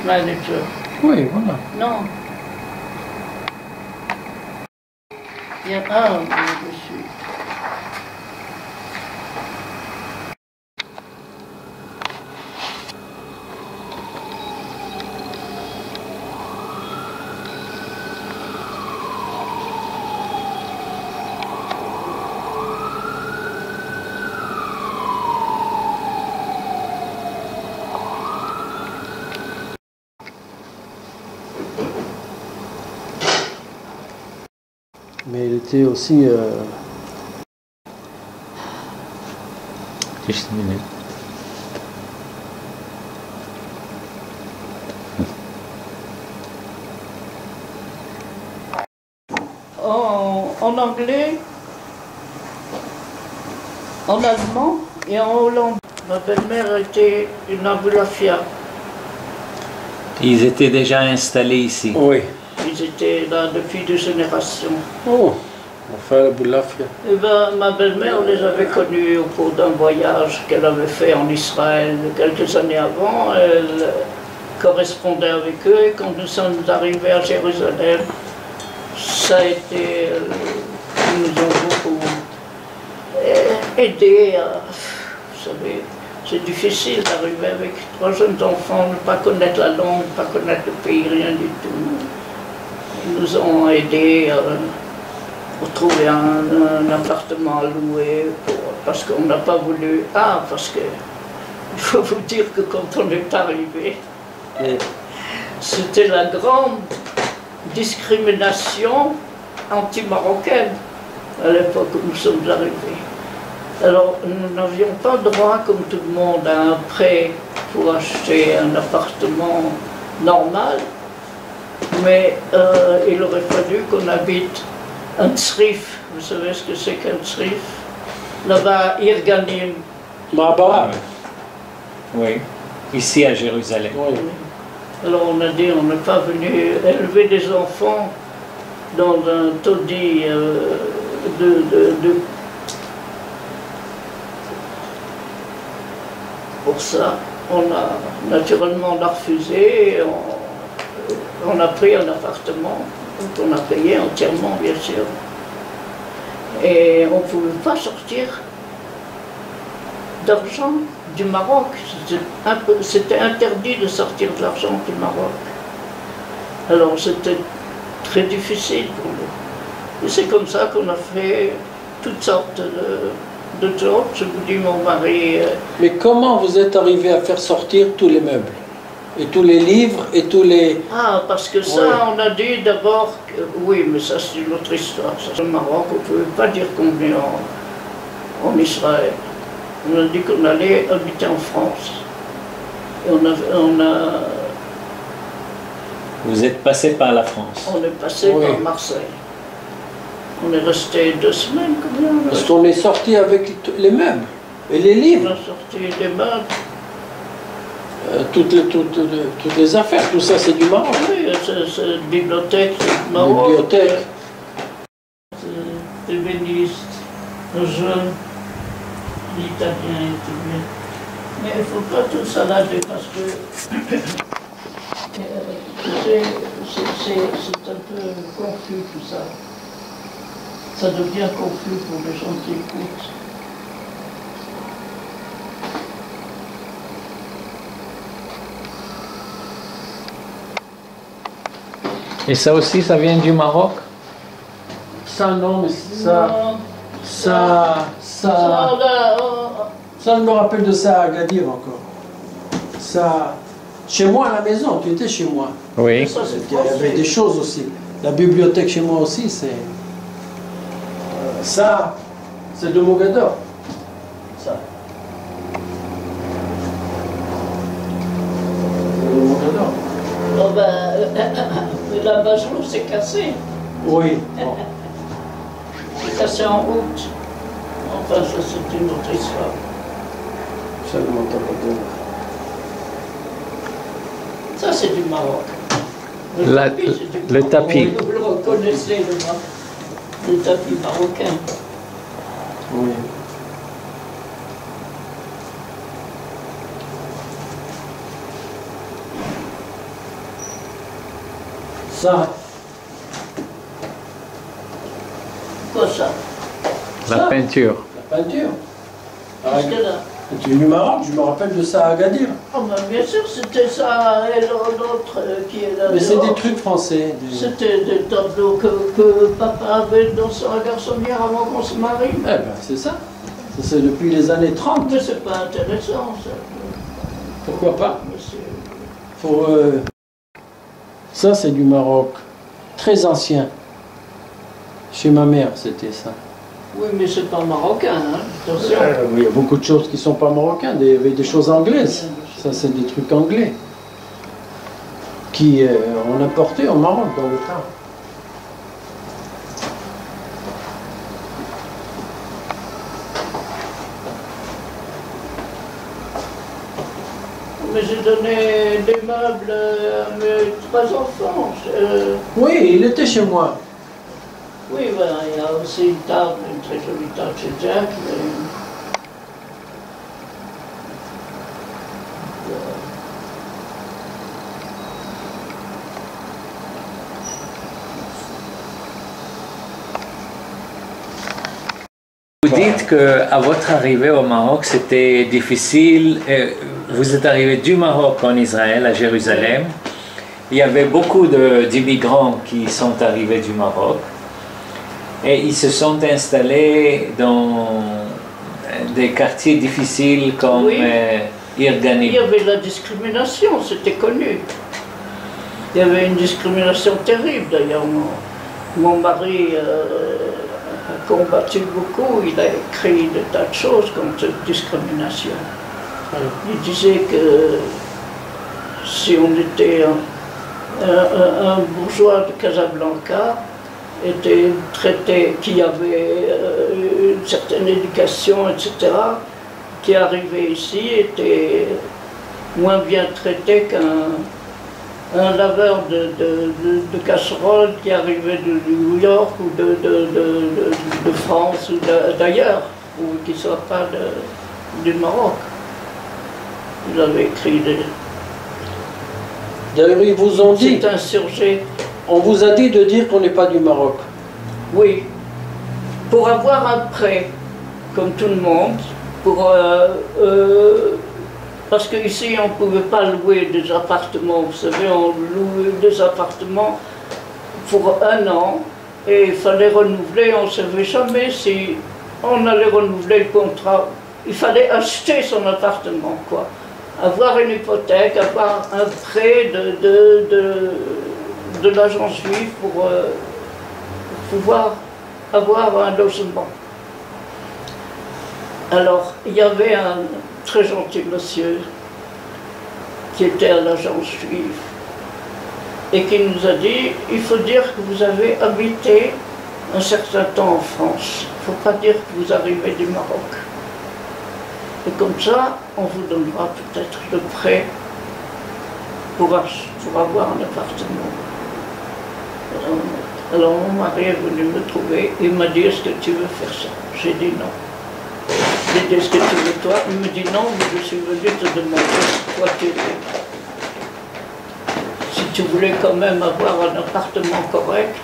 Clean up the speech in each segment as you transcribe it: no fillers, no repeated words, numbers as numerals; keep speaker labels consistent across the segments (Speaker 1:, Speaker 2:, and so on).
Speaker 1: Manager.
Speaker 2: Oui, voilà.
Speaker 1: Non. Il y a un dessus.
Speaker 2: Mais il était aussi...
Speaker 3: Juste une minute.
Speaker 1: En anglais, en allemand et en hollandais. Ma belle-mère était une Abulafia.
Speaker 3: Ils étaient déjà installés ici.
Speaker 2: Oui.
Speaker 1: Ils étaient là depuis 2 générations.
Speaker 2: Oh, enfin la Boulafia.
Speaker 1: Eh ben, ma belle-mère, on les avait connus au cours d'un voyage qu'elle avait fait en Israël quelques années avant. Elle correspondait avec eux et quand nous sommes arrivés à Jérusalem, ça a été... ils nous ont beaucoup aidés à... Vous savez, c'est difficile d'arriver avec 3 jeunes enfants, ne pas connaître la langue, ne pas connaître le pays, rien du tout. Ils nous ont aidés pour trouver un appartement à louer, parce qu'on n'a pas voulu... Ah, parce que il faut vous dire que quand on est arrivé, c'était la grande discrimination anti-marocaine à l'époque où nous sommes arrivés. Alors, nous n'avions pas droit, comme tout le monde, à un prêt pour acheter un appartement normal, mais il aurait fallu qu'on habite un tsrif. Vous savez ce que c'est qu'un tsrif? Là-bas, Irganim.
Speaker 2: Ma'abara.
Speaker 3: Oui, ici à Jérusalem.
Speaker 2: Oui.
Speaker 1: Alors on a dit, on n'est pas venu élever des enfants dans un taudis Pour ça, naturellement on a refusé, et on a pris un appartement, qu'on a payé entièrement bien sûr. Et on ne pouvait pas sortir d'argent du Maroc. C'était interdit de sortir de l'argent du Maroc. Alors c'était très difficile pour nous. Et c'est comme ça qu'on a fait toutes sortes de jobs. Je vous dis, mon mari...
Speaker 2: Mais comment vous êtes arrivé à faire sortir tous les meubles? Et tous les livres et tous les...
Speaker 1: Ah, parce que ça,
Speaker 2: oui.
Speaker 1: On a dit d'abord... Oui, mais ça c'est une autre histoire. Ça, au Maroc, on ne pouvait pas dire qu'on venait en Israël. On a dit qu'on allait habiter en France. Et on a...
Speaker 3: Vous êtes passé par la France.
Speaker 1: On est passé
Speaker 2: Oui.
Speaker 1: par Marseille. On est resté 2 semaines, combien?
Speaker 2: Parce qu'on est sorti avec les meubles et les
Speaker 1: On
Speaker 2: livres.
Speaker 1: a sorti des meubles.
Speaker 2: Toutes les affaires, tout ça c'est du Maroc.
Speaker 1: Oui, c'est bibliothèque, c'est Maroc.
Speaker 2: Bibliothèque.
Speaker 1: C'est Venise, le jeune, l'italien et tout bien. Mais il ne faut pas tout salader parce que c'est un peu confus tout ça. Ça devient confus pour les gens qui écoutent.
Speaker 3: Et ça aussi, ça vient du Maroc?
Speaker 2: Ça non, mais
Speaker 1: Non.
Speaker 2: ça je me rappelle de ça à Agadir encore. Ça, chez moi à la maison, tu étais chez moi.
Speaker 3: Oui.
Speaker 1: Ça, c'est
Speaker 2: Il y avait
Speaker 1: français.
Speaker 2: des choses aussi. La bibliothèque chez moi aussi, c'est... ça, c'est de Mogador. Ça. C'est de Mogador.
Speaker 1: Oh ben, la Bajou s'est cassée.
Speaker 2: Oui. Bon.
Speaker 1: C'est cassé en route. Enfin, ça c'est une autre histoire.
Speaker 2: Ça ne m'entend pas bien.
Speaker 1: Ça c'est du Maroc. C'est du
Speaker 3: Le
Speaker 1: Maroc.
Speaker 3: tapis.
Speaker 1: Vous le reconnaissez, le tapis marocain.
Speaker 2: Oui. Ça,
Speaker 1: Quoi ça?
Speaker 3: La
Speaker 2: Ça.
Speaker 3: peinture.
Speaker 2: la peinture.
Speaker 1: Qu'est-ce qu'il y a là?
Speaker 2: Tu es du Maroc, je me rappelle de ça à Agadir.
Speaker 1: Oh, ben, bien sûr, c'était ça et l'autre qui est là.
Speaker 2: Mais c'est des trucs français.
Speaker 1: C'était des tableaux que papa avait dans sa garçonnière avant qu'on se marie.
Speaker 2: Eh ben, c'est ça. Ça, c'est depuis les années 30.
Speaker 1: Mais c'est pas intéressant, ça.
Speaker 2: Pourquoi pas?
Speaker 1: Monsieur.
Speaker 2: Pour, ça, c'est du Maroc. Très ancien. Chez ma mère, c'était ça.
Speaker 1: Oui, mais c'est pas marocain, hein. Attention.
Speaker 2: Il y a beaucoup de choses qui ne sont pas marocaines, des choses anglaises. Ça, c'est des trucs anglais qui ont importé au Maroc dans le temps.
Speaker 1: Mais j'ai donné des meubles à mes 3 enfants.
Speaker 2: Oui, il était chez moi.
Speaker 1: Oui, ben, il y a aussi une table, une très jolie table chez Jack.
Speaker 3: Vous dites qu'à votre arrivée au Maroc, c'était difficile. Vous êtes arrivé du Maroc en Israël, à Jérusalem. Il y avait beaucoup d'immigrants qui sont arrivés du Maroc. Et ils se sont installés dans des quartiers difficiles comme
Speaker 1: Oui.
Speaker 3: Irgani.
Speaker 1: Il y avait la discrimination, c'était connu. Il y avait une discrimination terrible d'ailleurs. Mon mari a combattu beaucoup, il a écrit de tas de choses contre cette discrimination. Il disait que si on était un bourgeois de Casablanca, était traité, qui avait une certaine éducation, etc., qui arrivait ici, était moins bien traité qu'un laveur de casseroles qui arrivait de New York ou de France ou d'ailleurs, ou qui ne soit pas du Maroc. Vous avez écrit
Speaker 2: D'ailleurs, ils vous ont dit,
Speaker 1: c'est insurgé.
Speaker 2: on vous a dit de dire qu'on n'est pas du Maroc.
Speaker 1: Oui, pour avoir un prêt, comme tout le monde, parce qu'ici on ne pouvait pas louer des appartements, vous savez, on louait des appartements pour 1 an et il fallait renouveler, on ne savait jamais si on allait renouveler le contrat. Il fallait acheter son appartement, quoi. Avoir une hypothèque, avoir un prêt de l'agence juive pour pouvoir avoir un logement. Alors, il y avait un très gentil monsieur qui était à l'agence juive et qui nous a dit, il faut dire que vous avez habité un certain temps en France. Il ne faut pas dire que vous arrivez du Maroc. Et comme ça, on vous donnera peut-être le prêt pour avoir un appartement. Alors mon mari est venu me trouver, il m'a dit, est-ce que tu veux faire ça? J'ai dit non. J'ai dit, est-ce que tu veux toi? Il me dit non, mais je suis venu te demander quoi tu veux. Si tu voulais quand même avoir un appartement correct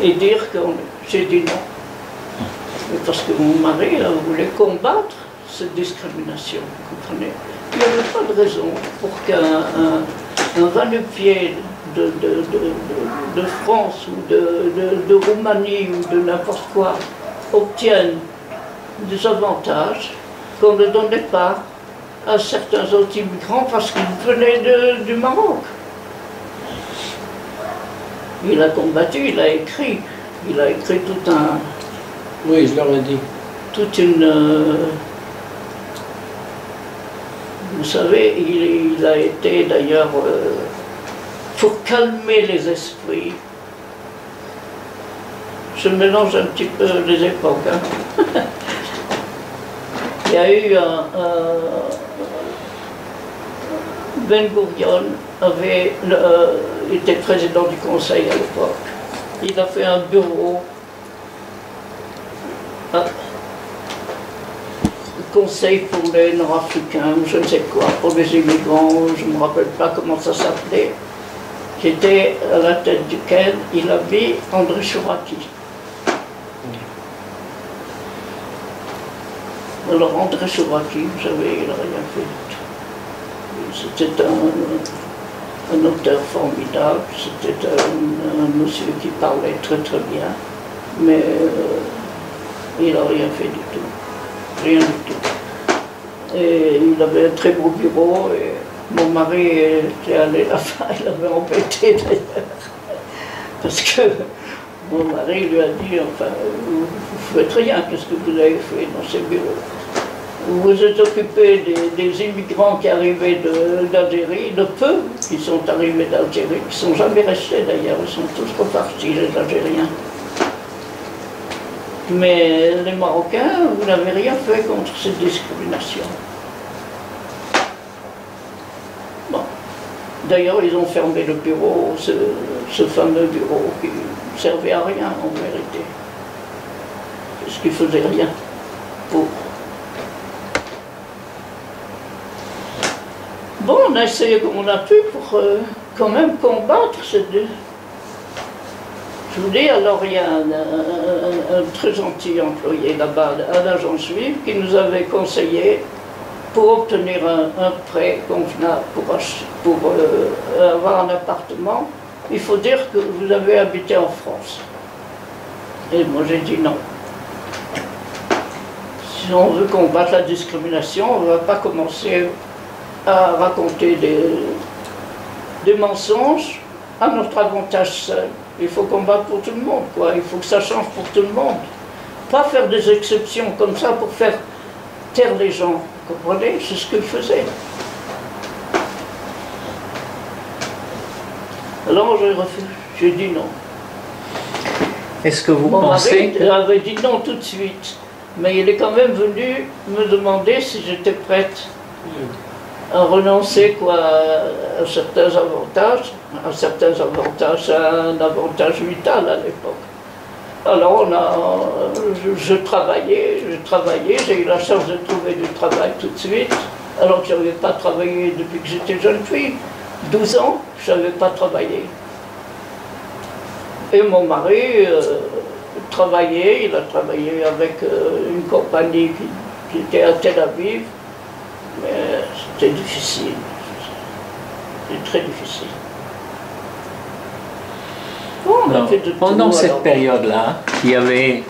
Speaker 1: et dire que j'ai dit non. Mais parce que mon mari voulait combattre cette discrimination, vous comprenez? Il n'y avait pas de raison pour qu'un va-nu-pied de France ou de Roumanie ou de n'importe quoi obtienne des avantages qu'on ne donnait pas à certains autres immigrants parce qu'ils venaient du Maroc. Il a combattu, il a écrit tout un...
Speaker 2: Oui, je leur ai dit.
Speaker 1: toute une... vous savez, il a été d'ailleurs, pour calmer les esprits, je mélange un petit peu les époques. Hein. Il y a eu Ben Gurion était président du conseil à l'époque. Il a fait un bureau, conseil pour les Nord-Africains, je ne sais quoi, pour les immigrants, je ne me rappelle pas comment ça s'appelait. qui était à la tête duquel il a mis André Chouraki. Alors André Chouraki, vous savez, il n'a rien fait du tout. C'était un auteur formidable, c'était un monsieur qui parlait très très bien, mais il n'a rien fait du tout. Rien du tout. Et il avait un très beau bureau et mon mari était allé là-bas, il avait embêté d'ailleurs. Parce que mon mari lui a dit, enfin, vous ne faites rien, qu'est-ce que vous avez fait dans ces bureaux? Vous vous êtes occupé des immigrants qui arrivaient d'Algérie, de peu qui sont arrivés d'Algérie, qui ne sont jamais restés d'ailleurs, ils sont tous repartis, les Algériens. Mais les Marocains, vous n'avez rien fait contre cette discrimination. Bon. D'ailleurs, ils ont fermé le bureau, ce fameux bureau qui ne servait à rien en vérité. Parce qu'il ne faisait rien pour. Bon, on a essayé comme on a pu pour quand même combattre cette... Je vous dis, alors il y a un très gentil employé là-bas, un agent juif, qui nous avait conseillé pour obtenir un prêt convenable pour avoir un appartement, il faut dire que vous avez habité en France. Et moi j'ai dit non. Si on veut combattre la discrimination, on ne va pas commencer à raconter des mensonges à notre avantage seul. Il faut combattre pour tout le monde, quoi. Il faut que ça change pour tout le monde. Pas faire des exceptions comme ça pour faire taire les gens. Vous comprenez? C'est ce qu'ils faisaient. Alors j'ai dit non.
Speaker 3: Est-ce que vous
Speaker 1: Mon
Speaker 3: pensez...
Speaker 1: mari avait dit non tout de suite. Mais il est quand même venu me demander si j'étais prête à renoncer quoi, à certains avantages, à un avantage vital à l'époque. Alors je travaillais, j'ai eu la chance de trouver du travail tout de suite, alors que je n'avais pas travaillé depuis que j'étais jeune fille. 12 ans, je n'avais pas travaillé. Et mon mari travaillait, il a travaillé avec une compagnie qui était à Tel Aviv. Mais c'était difficile, c'était très difficile. Bon,
Speaker 3: pendant cette période-là, il y avait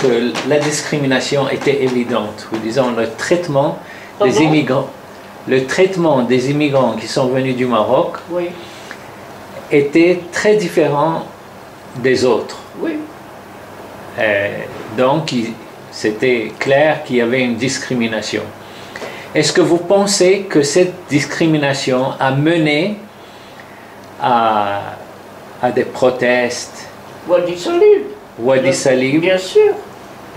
Speaker 3: que la discrimination était évidente. Disons le traitement des immigrants, qui sont venus du Maroc,
Speaker 1: oui,
Speaker 3: était très différent des autres.
Speaker 1: Oui.
Speaker 3: Donc c'était clair qu'il y avait une discrimination. Est-ce que vous pensez que cette discrimination a mené à des protestes?
Speaker 1: Wadi Salib.
Speaker 3: Wadi Salib?
Speaker 1: Bien sûr.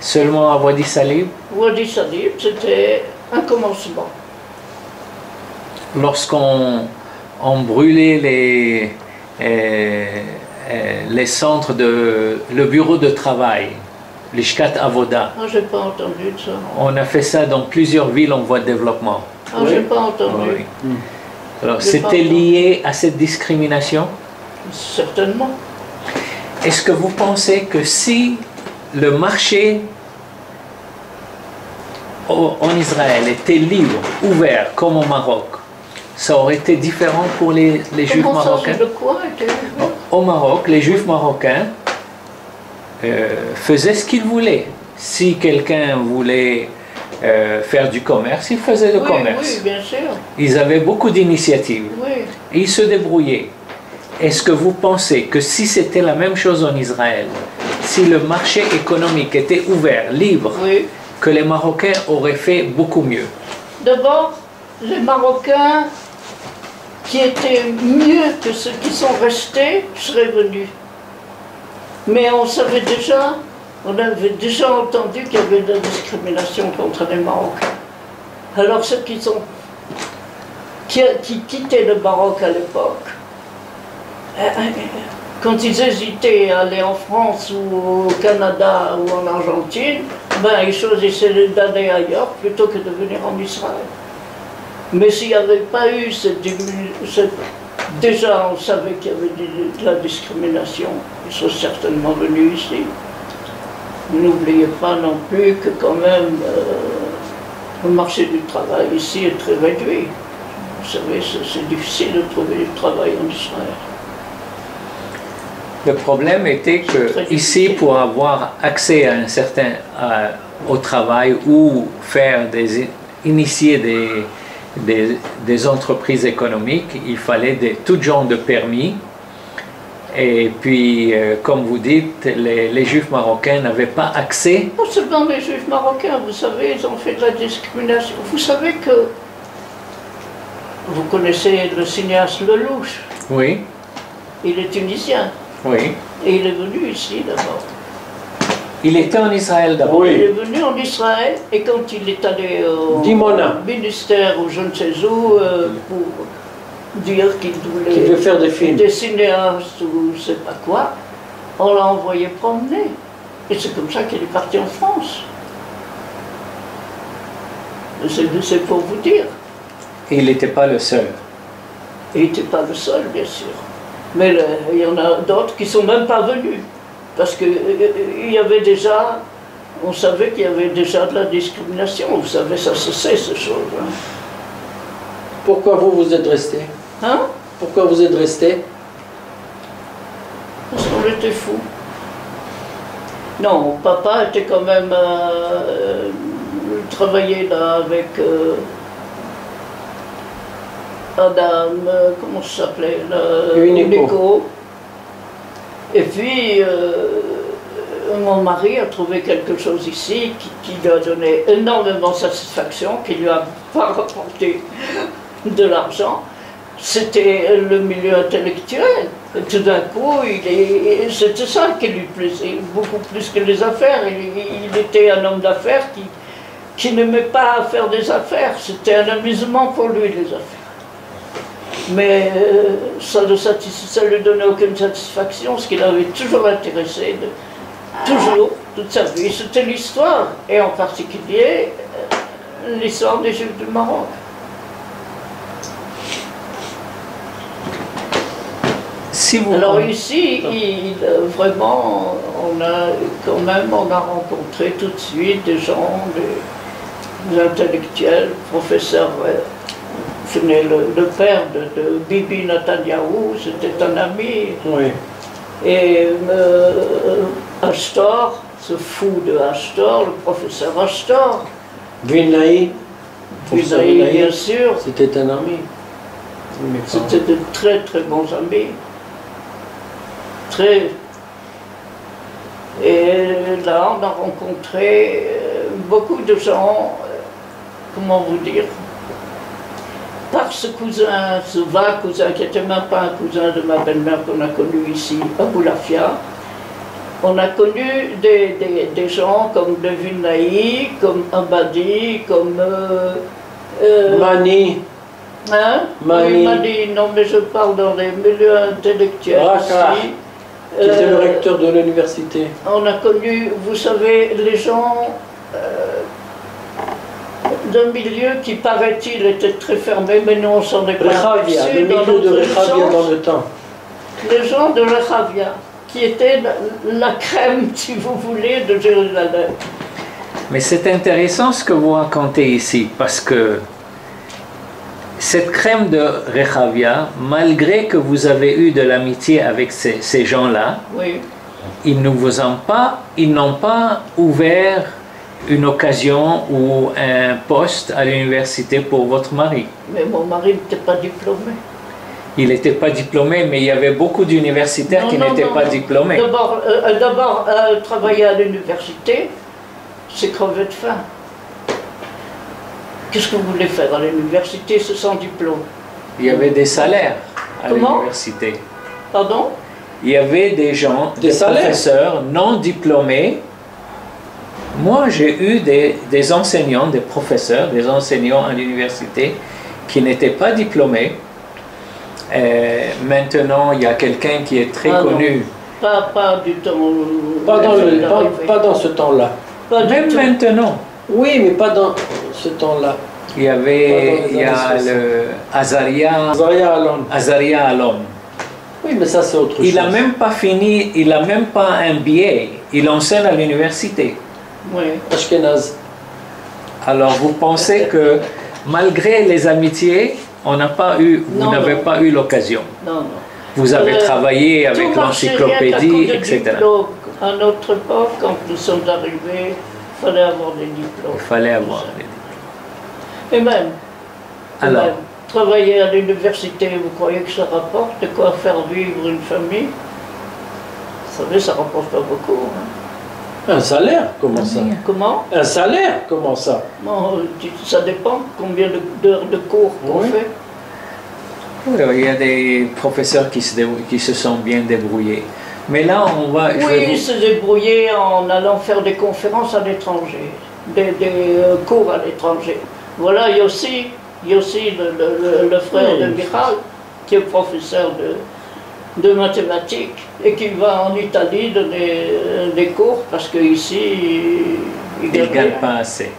Speaker 3: Seulement à Wadi Salib?
Speaker 1: Wadi Salib, c'était un commencement.
Speaker 3: Lorsqu'on brûlait les centres le bureau de travail, l'Ishkat Avoda.
Speaker 1: Ah, j'ai pas entendu de ça.
Speaker 3: On a fait ça dans plusieurs villes en voie de développement.
Speaker 1: Ah, oui? J'ai pas entendu.
Speaker 3: Oui. Alors, c'était lié à cette discrimination?
Speaker 1: Certainement.
Speaker 3: Est-ce que vous pensez que si le marché en Israël était libre, ouvert, comme au Maroc, ça aurait été différent pour les Juifs marocains?
Speaker 1: De quoi était ouvert?
Speaker 3: Au Maroc, les Juifs marocains faisaient ce qu'ils voulaient. Si quelqu'un voulait faire du commerce, ils faisaient du commerce.
Speaker 1: Oui, bien sûr.
Speaker 3: Ils avaient beaucoup d'initiatives.
Speaker 1: Oui.
Speaker 3: Et ils se débrouillaient. Est-ce que vous pensez que si c'était la même chose en Israël, si le marché économique était ouvert, libre,
Speaker 1: oui,
Speaker 3: que les Marocains auraient fait beaucoup mieux?
Speaker 1: D'abord, les Marocains qui étaient mieux que ceux qui sont restés seraient venus. Mais on savait déjà, on avait déjà entendu qu'il y avait de la discrimination contre les Marocains. Alors ceux qui quittaient le Maroc à l'époque, quand ils hésitaient à aller en France ou au Canada ou en Argentine, ben, ils choisissaient d'aller ailleurs plutôt que de venir en Israël. Mais s'il n'y avait pas eu cette Déjà, on savait qu'il y avait de la discrimination. Ils sont certainement venus ici. N'oubliez pas non plus que quand même le marché du travail ici est très réduit. Vous savez, c'est difficile de trouver du travail en Israël.
Speaker 3: Le problème était que ici, pour avoir accès à au travail ou initier des entreprises économiques, il fallait tout genre de permis. Et puis, comme vous dites, les Juifs marocains n'avaient pas accès.
Speaker 1: Pas seulement les Juifs marocains, vous savez, ils ont fait de la discrimination. Vous savez que vous connaissez le cinéaste Lelouch.
Speaker 3: Oui.
Speaker 1: Il est tunisien.
Speaker 3: Oui.
Speaker 1: Et il est venu ici d'abord.
Speaker 3: Il était en Israël d'abord.
Speaker 1: Oui. Il est venu en Israël et quand il est allé au ministère ou je ne sais où pour dire qu'il voulait
Speaker 2: faire des films,
Speaker 1: des cinéastes ou je ne sais pas quoi, on l'a envoyé promener. Et c'est comme ça qu'il est parti en France. C'est pour vous dire.
Speaker 3: Et il n'était pas le seul.
Speaker 1: Il n'était pas le seul, bien sûr. Mais il y en a d'autres qui ne sont même pas venus. Parce qu'il y avait déjà, on savait qu'il y avait déjà de la discrimination. Vous savez, ça se sait, ces choses. Hein.
Speaker 2: Pourquoi vous êtes resté?
Speaker 1: Hein?
Speaker 2: Pourquoi vous êtes resté?
Speaker 1: Parce qu'on était fous. Non, papa était quand même... travaillait là avec... Madame, comment ça s'appelait, Unico. Et puis, mon mari a trouvé quelque chose ici qui lui a donné énormément de satisfaction, qui lui a pas rapporté de l'argent. C'était le milieu intellectuel. Et tout d'un coup, c'était ça qui lui plaisait, beaucoup plus que les affaires. Il était un homme d'affaires qui n'aimait pas faire des affaires. C'était un amusement pour lui, les affaires. Mais ça ne lui donnait aucune satisfaction, ce qui l'avait toujours intéressé, toujours, toute sa vie, c'était l'histoire, et en particulier l'histoire des Juifs du Maroc. Alors ici, vraiment, on a rencontré tout de suite des gens, des intellectuels, professeurs. Le père de Bibi Netanyahou, c'était un ami.
Speaker 2: Oui.
Speaker 1: Et Ashtor, ce fou de Ashtor, le professeur Ashtor.
Speaker 2: Vinay,
Speaker 1: bien sûr.
Speaker 2: C'était un ami.
Speaker 1: C'était de très très bons amis. Et là, on a rencontré beaucoup de gens, comment vous dire, par ce cousin, ce vague cousin, qui n'était même pas un cousin de ma belle-mère qu'on a connu ici, à Boulafia, on a connu des gens comme Devin Naï, comme Abadi, comme...
Speaker 2: Mani.
Speaker 1: Hein?
Speaker 2: Mani.
Speaker 1: Oui, Mani, non, mais je parle dans les milieux intellectuels ici.
Speaker 2: Qui était le recteur de l'université.
Speaker 1: On a connu, vous savez, les gens... d'un milieu qui, paraît-il, était très fermé, mais nous on s'en est pas
Speaker 2: Rechavia, le milieu de Rechavia dans le temps.
Speaker 1: Les gens de Rechavia, qui étaient la crème, si vous voulez, de Jérusalem.
Speaker 3: Mais c'est intéressant ce que vous racontez ici, parce que cette crème de Rechavia, malgré que vous avez eu de l'amitié avec ces gens-là,
Speaker 1: oui.
Speaker 3: ils n'ont pas ouvert une occasion ou un poste à l'université pour votre mari.
Speaker 1: Mais mon mari n'était pas diplômé.
Speaker 3: Il n'était pas diplômé, mais il y avait beaucoup d'universitaires qui n'étaient pas diplômés.
Speaker 1: D'abord, travailler à l'université, c'est crever de faim. Qu'est-ce que vous voulez faire à l'université sans diplôme?
Speaker 3: Il y avait des salaires à l'université.
Speaker 1: Pardon?
Speaker 3: Il y avait des gens, des professeurs non diplômés. Moi, j'ai eu des enseignants, des professeurs, des enseignants à l'université qui n'étaient pas diplômés. Maintenant, il y a quelqu'un qui est très connu.
Speaker 1: Pas du temps.
Speaker 2: Pas dans ce temps-là.
Speaker 3: Même maintenant.
Speaker 2: Oui, mais pas dans ce temps-là.
Speaker 3: Il y a le Azaria Alon.
Speaker 2: Oui, mais ça c'est autre chose.
Speaker 3: Il n'a même pas fini, il n'a même pas un BA. Il enseigne à l'université.
Speaker 1: Oui.
Speaker 2: Ashkenaz.
Speaker 3: Alors vous pensez que malgré les amitiés, vous n'avez pas eu l'occasion.
Speaker 1: Non.
Speaker 3: Vous avez travaillé avec l'encyclopédie, etc.
Speaker 1: À notre époque, quand nous sommes arrivés, il fallait avoir des diplômes.
Speaker 3: Il fallait avoir des diplômes.
Speaker 1: Et même, travailler à l'université, vous croyez que ça rapporte de quoi faire vivre une famille? Vous savez, ça ne rapporte pas beaucoup. Hein.
Speaker 2: Un salaire, comment ça?
Speaker 1: Comment?
Speaker 2: Un salaire, comment ça?
Speaker 1: Bon, ça dépend combien d'heures de cours qu'on fait.
Speaker 3: Oui, il y a des professeurs qui se sont bien débrouillés. Mais là, on va...
Speaker 1: Oui, se débrouiller en allant faire des conférences à l'étranger, des cours à l'étranger. Voilà, il y a aussi le frère de Michal, qui est professeur de mathématiques et qui va en Italie donner des cours parce qu'ici, il ne
Speaker 3: gagne pas assez.